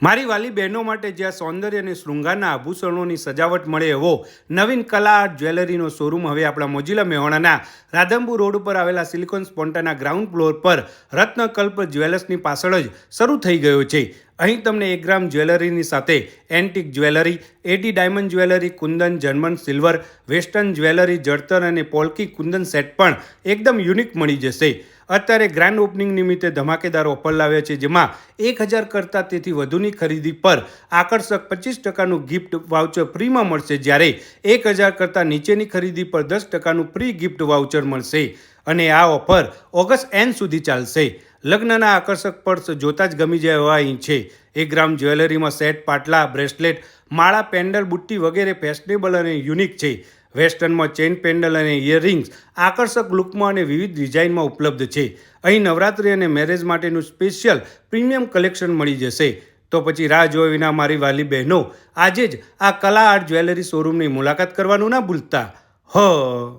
મારી વાલી બહેનો માટે જ્યાં સૌંદર્ય અને શૃંગારના આભૂષણોની સજાવટ મળે એવો નવીન કલા આર્ટ જ્વેલરીનો શોરૂમ હવે આપણા મોજીલા મેહોણાના રાધનપુર રોડ ઉપર આવેલા સિલિકોન સ્પોન્ટાના ગ્રાઉન્ડ ફ્લોર પર રત્નકલ્પ જ્વેલર્સની પાછળ જ શરૂ થઈ ગયો છે. અહીં તમને 1 ગ્રામ જ્વેલરીની સાથે antique jewellery, AD diamond jewellery, kundan, German silver, western jewellery, jadtar અને પોલ્કી કુંદન સેટ પણ એકદમ યુનિક મળી જશે. અત્યારે ગ્રાન્ડ ઓપનિંગ નિમિત્તે ધમાકેદાર ઓફર લાવ્યા છે, જેમાં 1000 કરતાં તેથી વધુની ખરીદી પર આકર્ષક 25% ગિફ્ટ વાઉચર ફ્રીમાં મળશે, જ્યારે 1000 કરતાં નીચેની ખરીદી પર 10% ફ્રી ગિફ્ટ વાઉચર મળશે. અને આ ઓફર ઓગસ્ટ એન્ડ સુધી ચાલશે. લગ્નના આકર્ષક પર્સ જોતા જ ગમી જાય એવા અહીં છે. 1 ગ્રામ જ્વેલરીમાં સેટ, પાટલા, બ્રેસલેટ, માળા, પેન્ડલ, બુટ્ટી વગેરે ફેશનેબલ અને યુનિક છે. વેસ્ટર્નમાં ચેઇન, પેન્ડલ અને ઇયરિંગ્સ આકર્ષક લુકમાં અને વિવિધ ડિઝાઇનમાં ઉપલબ્ધ છે. અહીં નવરાત્રિ અને મેરેજ માટેનું સ્પેશિયલ પ્રીમિયમ કલેક્શન મળી જશે. તો પછી રાહ જોયા વિના મારી વાલી બહેનો આજે જ આ કલા આર્ટ જ્વેલરી શોરૂમની મુલાકાત કરવાનું ના ભૂલતા.